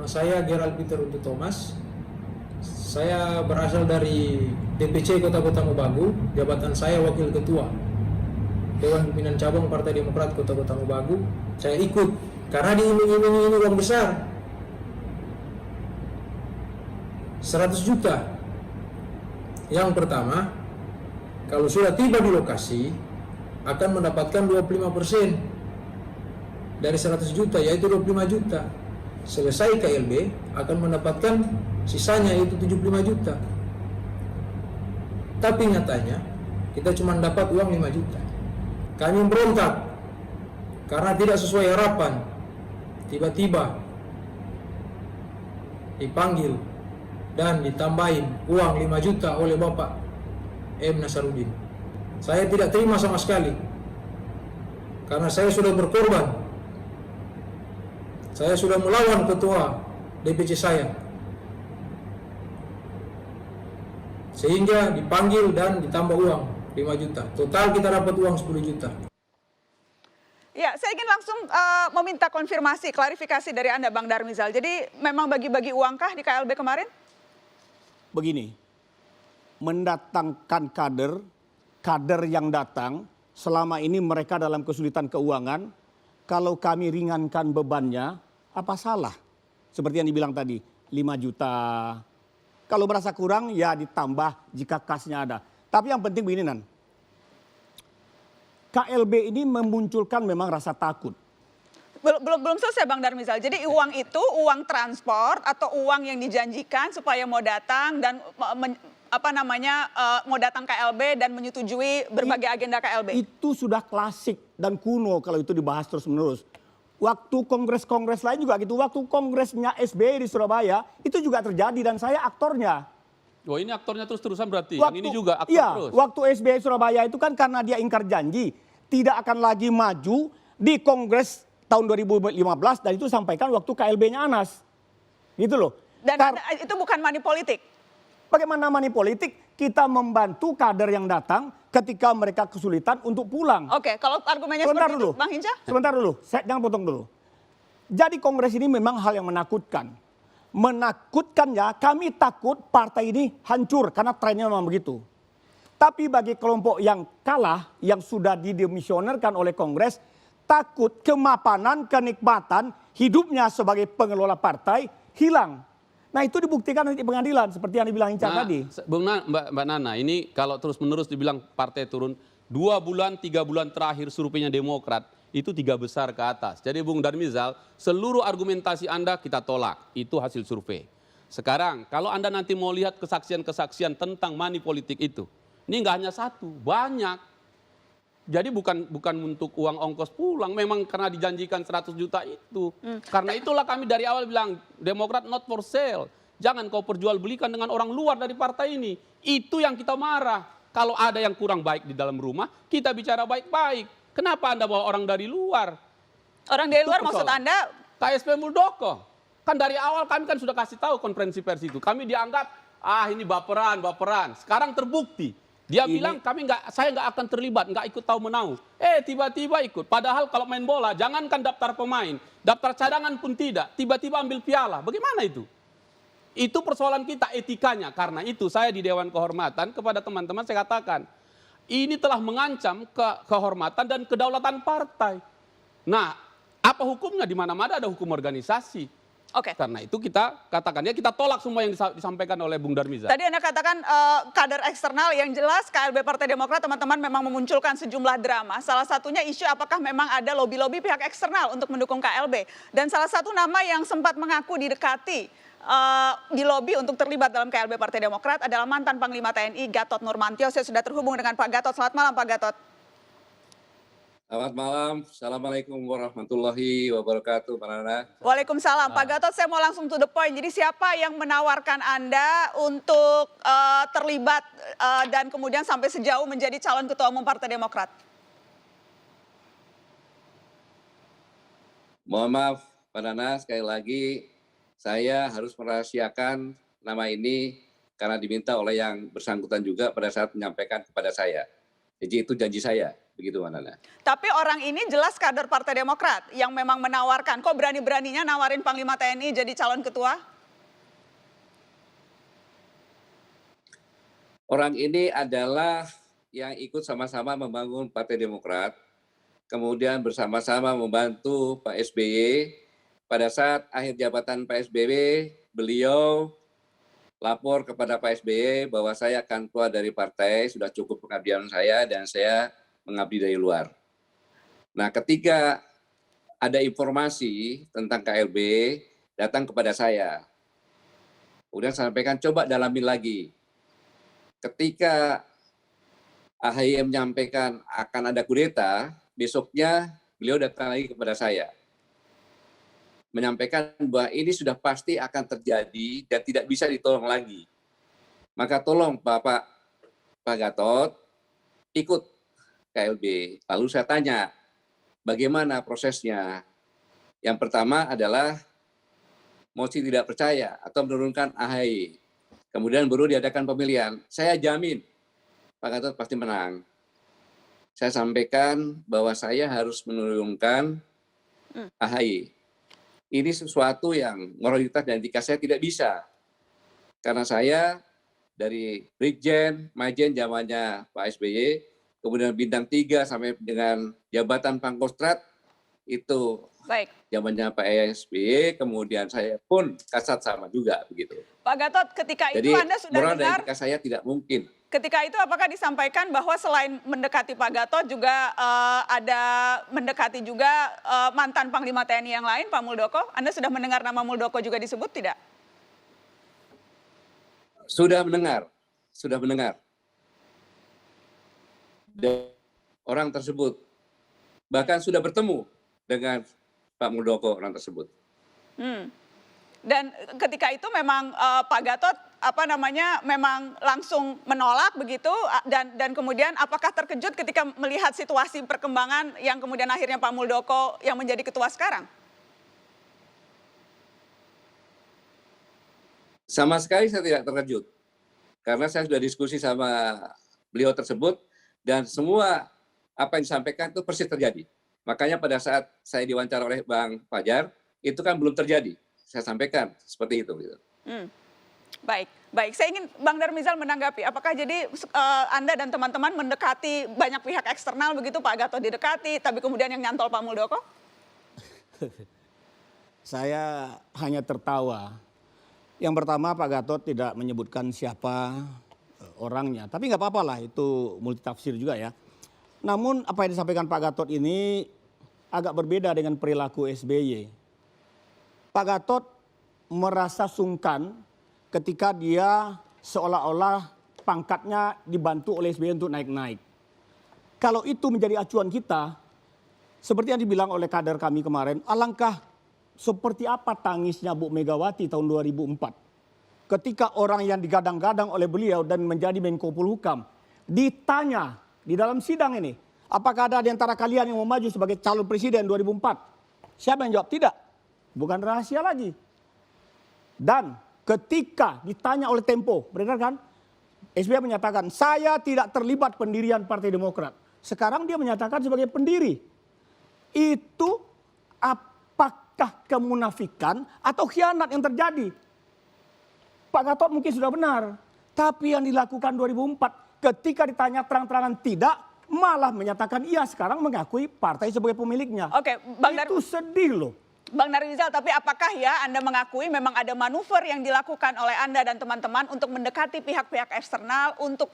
Nama saya Gerald Peter Untu Thomas. Saya berasal dari DPC Kota Mobagu. Jabatan saya Wakil Ketua Dewan Pimpinan Cabang Partai Demokrat Kota Mobagu. Saya ikut karena diiming-imingi ini uang besar 100 juta. Yang pertama, kalau sudah tiba di lokasi akan mendapatkan 25% dari 100 juta, yaitu 25 juta. Selesai KLB akan mendapatkan sisanya, yaitu 75 juta. Tapi nyatanya kita cuma dapat uang 5 juta. Kami berontak karena tidak sesuai harapan. Tiba-tiba dipanggil dan ditambahin uang 5 juta oleh Bapak M. Nasarudin. Saya tidak terima sama sekali karena saya sudah berkorban. Saya sudah melawan ketua DPC saya, sehingga dipanggil dan ditambah uang 5 juta. Total kita dapat uang 10 juta. Ya, saya ingin langsung meminta konfirmasi, klarifikasi dari Anda, Bang Darmizal. Jadi memang bagi-bagi uangkah di KLB kemarin? Begini, mendatangkan kader yang datang, selama ini mereka dalam kesulitan keuangan, kalau kami ringankan bebannya, apa salah? Seperti yang dibilang tadi, 5 juta. Kalau merasa kurang, ya ditambah jika kasnya ada. Tapi yang penting begini, Nan. KLB ini memunculkan memang rasa takut. Belum selesai, Bang Darmizal. Jadi uang itu uang transport atau uang yang dijanjikan supaya mau datang dan mau datang KLB dan menyetujui berbagai agenda KLB. Itu sudah klasik dan kuno kalau itu dibahas terus-menerus. Waktu kongres-kongres lain juga gitu. Waktu kongresnya SBY di Surabaya itu juga terjadi dan saya aktornya. Oh, ini aktornya terus-terusan berarti? Yang ini juga aktor terus? Waktu SBY Surabaya itu kan karena dia ingkar janji. Tidak akan lagi maju di kongres tahun 2015 dan itu sampaikan waktu KLB-nya Anas. Gitu loh. Dan itu bukan money politik? Bagaimana money politik? Kita membantu kader yang datang ketika mereka kesulitan untuk pulang. Oke, kalau argumennya seperti itu, Bang Hinca? Sebentar dulu, jangan potong dulu. Jadi kongres ini memang hal yang menakutkan. Menakutkannya, kami takut partai ini hancur karena trennya memang begitu. Tapi bagi kelompok yang kalah, yang sudah didemisionerkan oleh kongres, takut kemapanan, kenikmatan hidupnya sebagai pengelola partai hilang. Nah itu dibuktikan nanti di pengadilan seperti yang dibilang Hinca tadi. Mbak Nana, ini kalau terus-menerus dibilang partai turun, 2 bulan, 3 bulan terakhir surveinya Demokrat, itu 3 besar ke atas. Jadi Bung Darmizal, seluruh argumentasi Anda kita tolak, itu hasil survei. Sekarang kalau Anda nanti mau lihat kesaksian-kesaksian tentang money politik itu, ini nggak hanya satu, banyak. Jadi bukan untuk uang ongkos pulang, memang karena dijanjikan 100 juta itu. Karena itulah kami dari awal bilang, Demokrat not for sale. Jangan kau perjualbelikan dengan orang luar dari partai ini. Itu yang kita marah. Kalau ada yang kurang baik di dalam rumah, kita bicara baik-baik. Kenapa Anda bawa orang dari luar? Orang dari luar maksud Anda? KSP Muldoko. Kan dari awal kami kan sudah kasih tahu konferensi pers itu. Kami dianggap, ini baperan. Sekarang terbukti. Dia bilang saya nggak akan terlibat, nggak ikut tahu menau. Tiba-tiba ikut. Padahal kalau main bola, jangankan daftar pemain, daftar cadangan pun tidak. Tiba-tiba ambil piala. Bagaimana itu? Itu persoalan kita etikanya. Karena itu saya di Dewan Kehormatan kepada teman-teman saya katakan, ini telah mengancam kehormatan dan kedaulatan partai. Nah, apa hukumnya? Di mana-mana ada hukum organisasi. Oke. Karena itu kita katakan, ya kita tolak semua yang disampaikan oleh Bung Darmizal. Tadi Anda katakan kader eksternal yang jelas KLB Partai Demokrat teman-teman memang memunculkan sejumlah drama. Salah satunya isu apakah memang ada lobby-lobby pihak eksternal untuk mendukung KLB. Dan salah satu nama yang sempat mengaku didekati di lobi untuk terlibat dalam KLB Partai Demokrat adalah mantan Panglima TNI Gatot Nurmantio. Saya sudah terhubung dengan Pak Gatot. Selamat malam Pak Gatot. Selamat malam, Assalamualaikum warahmatullahi wabarakatuh, Mbak Nana. Waalaikumsalam, Pak Gatot, saya mau langsung to the point. Jadi siapa yang menawarkan Anda untuk terlibat dan kemudian sampai sejauh menjadi calon ketua umum Partai Demokrat? Mohon maaf, Mbak Nana, sekali lagi saya harus merahasiakan nama ini karena diminta oleh yang bersangkutan juga pada saat menyampaikan kepada saya. Jadi itu janji saya. Begitu Mbak Nana. Tapi orang ini jelas kader Partai Demokrat yang memang menawarkan. Kok berani-beraninya nawarin Panglima TNI jadi calon ketua? Orang ini adalah yang ikut sama-sama membangun Partai Demokrat, kemudian bersama-sama membantu Pak SBY. Pada saat akhir jabatan Pak SBY, beliau lapor kepada Pak SBY bahwa saya akan keluar dari partai, sudah cukup pengabdian saya dan saya mengabdi dari luar. Nah, ketika ada informasi tentang KLB, datang kepada saya. Kemudian sampaikan, coba dalamin lagi. Ketika AHY menyampaikan akan ada kudeta, besoknya beliau datang lagi kepada saya. Menyampaikan bahwa ini sudah pasti akan terjadi dan tidak bisa ditolong lagi. Maka tolong Pak Gatot ikut KLB. Lalu saya tanya, bagaimana prosesnya? Yang pertama adalah mosi tidak percaya atau menurunkan AHY. Kemudian baru diadakan pemilihan. Saya jamin Pak Gatot pasti menang. Saya sampaikan bahwa saya harus menurunkan AHY. Ini sesuatu yang moralitas dan etika saya tidak bisa. Karena saya dari Brigjen, Majen zamannya Pak SBY, kemudian bintang 3 sampai dengan jabatan Pangkostrat, itu Baik. zamannya Pak SBY, kemudian saya pun kasat sama juga begitu. Pak Gatot, ketika itu Jadi Anda sudah moral dan dengar, etika saya tidak mungkin. ketika itu apakah disampaikan bahwa selain mendekati Pak Gatot juga ada mendekati juga mantan Panglima TNI yang lain, Pak Muldoko? Anda sudah mendengar nama Muldoko juga disebut tidak? Sudah mendengar. Dan orang tersebut bahkan sudah bertemu dengan Pak Muldoko orang tersebut. Dan ketika itu memang Pak Gatot memang langsung menolak begitu dan kemudian apakah terkejut ketika melihat situasi perkembangan yang kemudian akhirnya Pak Muldoko yang menjadi ketua sekarang? Sama sekali saya tidak terkejut. Karena saya sudah diskusi sama beliau tersebut dan semua apa yang disampaikan itu persis terjadi. Makanya pada saat saya diwawancara oleh Bang Fajar, itu kan belum terjadi. Saya sampaikan seperti itu. Baik. Saya ingin Bang Darmizal menanggapi. Apakah jadi Anda dan teman-teman mendekati banyak pihak eksternal begitu, Pak Gatot didekati, tapi kemudian yang nyantol Pak Muldoko? Saya hanya tertawa. Yang pertama Pak Gatot tidak menyebutkan siapa orangnya. Tapi nggak apa-apa lah, itu multitafsir juga ya. Namun apa yang disampaikan Pak Gatot ini agak berbeda dengan perilaku SBY. Pak Gatot merasa sungkan ketika dia seolah-olah pangkatnya dibantu oleh SBY untuk naik-naik. Kalau itu menjadi acuan kita, seperti yang dibilang oleh kader kami kemarin, alangkah seperti apa tangisnya Bu Megawati tahun 2004. Ketika orang yang digadang-gadang oleh beliau dan menjadi Menko Polhukam ditanya di dalam sidang ini, apakah ada di antara kalian yang mau maju sebagai calon presiden 2004? Siapa yang jawab tidak? Bukan rahasia lagi. Dan ketika ditanya oleh Tempo, benar kan? SBY menyatakan, saya tidak terlibat pendirian Partai Demokrat. Sekarang dia menyatakan sebagai pendiri. Itu apakah kemunafikan atau khianat yang terjadi? Pak Gatot mungkin sudah benar. Tapi yang dilakukan 2004, ketika ditanya terang-terangan tidak, malah menyatakan iya, sekarang mengakui partai sebagai pemiliknya. Oke, Bang Itu sedih loh. Bang Darmizal, tapi apakah ya Anda mengakui memang ada manuver yang dilakukan oleh Anda dan teman-teman untuk mendekati pihak-pihak eksternal untuk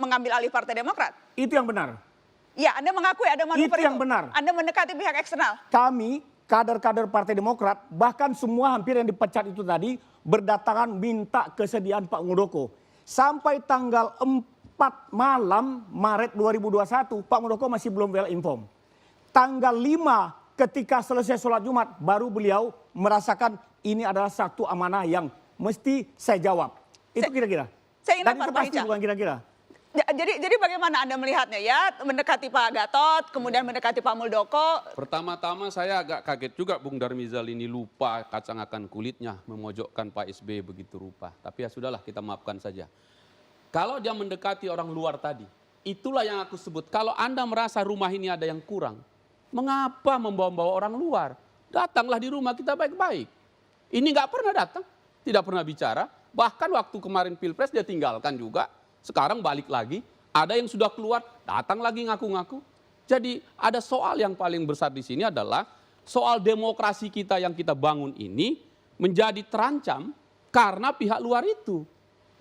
mengambil alih Partai Demokrat? Itu yang benar. Ya, Anda mengakui ada manuver Itu yang benar. Anda mendekati pihak eksternal? Kami, kader-kader Partai Demokrat, bahkan semua hampir yang dipecat itu tadi, berdatangan minta kesediaan Pak Muldoko. Sampai tanggal 4 malam Maret 2021, Pak Muldoko masih belum well informed. Tanggal 5 ketika selesai sholat Jumat, baru beliau merasakan ini adalah satu amanah yang mesti saya jawab. Itu kira-kira. Saya ingin Dan itu pasti bukan kira-kira. Jadi bagaimana Anda melihatnya ya? Mendekati Pak Gatot, kemudian mendekati Pak Muldoko. Pertama-tama saya agak kaget juga Bung Darmizal ini lupa kacang akan kulitnya memojokkan Pak SBY begitu rupa. Tapi ya sudahlah, kita maafkan saja. Kalau dia mendekati orang luar tadi, itulah yang aku sebut. Kalau Anda merasa rumah ini ada yang kurang, mengapa membawa-bawa orang luar? Datanglah di rumah kita baik-baik. Ini nggak pernah datang, tidak pernah bicara. Bahkan waktu kemarin Pilpres dia tinggalkan juga. Sekarang balik lagi, ada yang sudah keluar, datang lagi ngaku-ngaku. Jadi ada soal yang paling besar di sini adalah soal demokrasi kita yang kita bangun ini menjadi terancam karena pihak luar itu.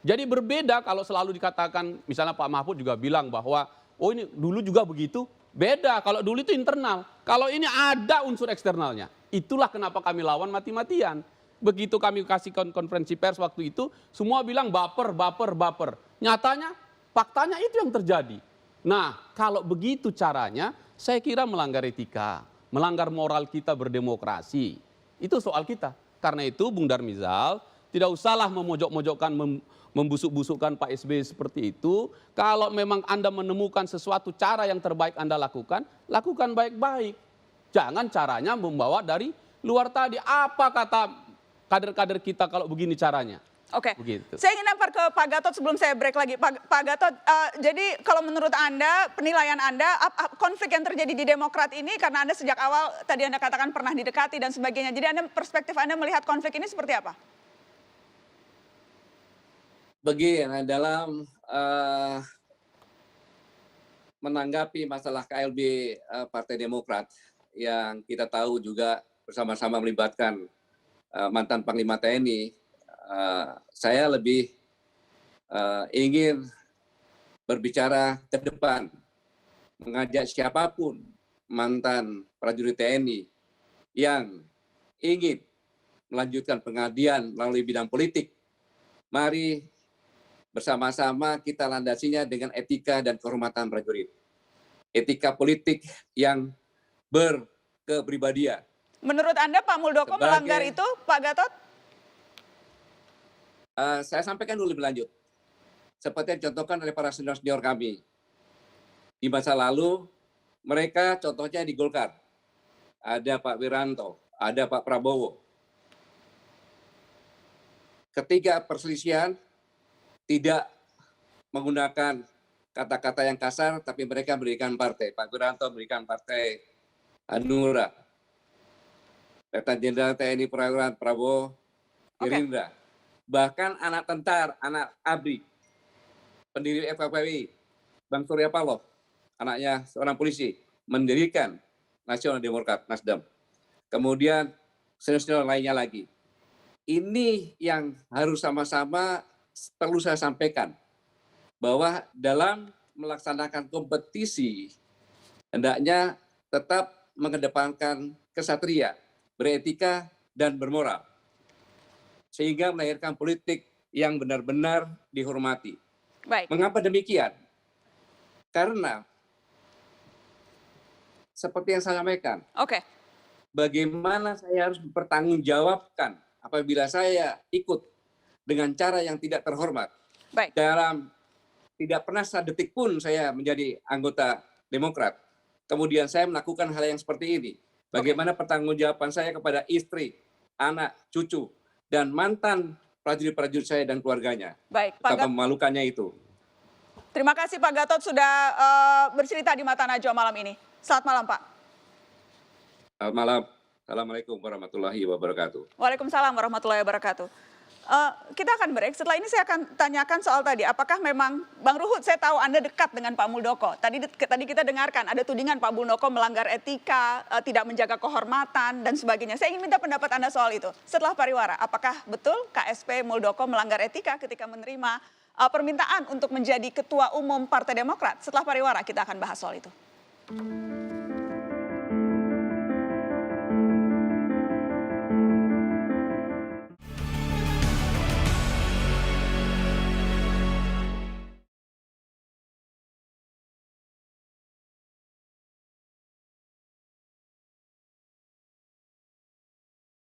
Jadi berbeda kalau selalu dikatakan, misalnya Pak Mahfud juga bilang bahwa, oh ini dulu juga begitu. Beda, kalau dulu itu internal. Kalau ini ada unsur eksternalnya. Itulah kenapa kami lawan mati-matian. Begitu kami kasih konferensi pers waktu itu, semua bilang baper, baper, baper. Nyatanya, faktanya itu yang terjadi. Nah, kalau begitu caranya, saya kira melanggar etika, melanggar moral kita berdemokrasi. Itu soal kita. Karena itu, Bung Darmizal, tidak usahlah memojok-mojokkan, membusuk-busukkan Pak SBY seperti itu. Kalau memang Anda menemukan sesuatu cara yang terbaik Anda lakukan baik-baik. Jangan caranya membawa dari luar tadi. Apa kata kader-kader kita kalau begini caranya? Oke, Begitu. saya ingin lempar ke Pak Gatot sebelum saya break lagi. Pak Gatot, jadi kalau menurut Anda, penilaian Anda, konflik yang terjadi di Demokrat ini karena Anda sejak awal tadi Anda katakan pernah didekati dan sebagainya. Jadi perspektif Anda melihat konflik ini seperti apa? Begini, dalam menanggapi masalah KLB Partai Demokrat yang kita tahu juga bersama-sama melibatkan mantan Panglima TNI, saya lebih ingin berbicara ke depan, mengajak siapapun mantan prajurit TNI yang ingin melanjutkan pengabdian melalui bidang politik, mari bersama-sama kita landasinya dengan etika dan kehormatan prajurit. Etika politik yang berkepribadian. Menurut Anda Pak Muldoko melanggar itu, Pak Gatot? Saya sampaikan dulu lebih lanjut. Seperti yang dicontohkan oleh para senior-senior kami. Di masa lalu, mereka contohnya di Golkar. Ada Pak Wiranto, ada Pak Prabowo. Ketika perselisihan, tidak menggunakan kata-kata yang kasar, tapi mereka mendirikan partai. Pak Wiranto mendirikan partai Hanura. Letnan Jenderal TNI Purnawirawan Prabowo Gerindra. Bahkan anak tentara, anak ABRI, pendiri FKPI, Bang Surya Paloh, anaknya seorang polisi, mendirikan Nasional Demokrat, Nasdem. Kemudian senior-senior lainnya lagi. Ini yang harus sama-sama perlu saya sampaikan, bahwa dalam melaksanakan kompetisi, hendaknya tetap mengedepankan kesatria, beretika, dan bermoral. Sehingga melahirkan politik yang benar-benar dihormati. Baik. Mengapa demikian? Karena, seperti yang saya sampaikan, bagaimana saya harus mempertanggungjawabkan apabila saya ikut dengan cara yang tidak terhormat. Baik. Tidak pernah sedetik pun saya menjadi anggota Demokrat. Kemudian saya melakukan hal yang seperti ini. Bagaimana pertanggungjawaban saya kepada istri, anak, cucu, dan mantan prajurit-prajurit saya dan keluarganya. Baik, Pak Betapa memalukannya itu. Terima kasih Pak Gatot sudah bercerita di Mata Najwa malam ini. Selamat malam Pak. Selamat malam. Assalamualaikum warahmatullahi wabarakatuh. Waalaikumsalam warahmatullahi wabarakatuh. Kita akan break. Setelah ini saya akan tanyakan soal tadi. Apakah memang Bang Ruhut, saya tahu Anda dekat dengan Pak Muldoko. Tadi kita dengarkan ada tudingan Pak Muldoko melanggar etika, tidak menjaga kehormatan dan sebagainya. Saya ingin minta pendapat Anda soal itu. Setelah pariwara, apakah betul KSP Muldoko melanggar etika ketika menerima permintaan untuk menjadi Ketua Umum Partai Demokrat? Setelah pariwara kita akan bahas soal itu.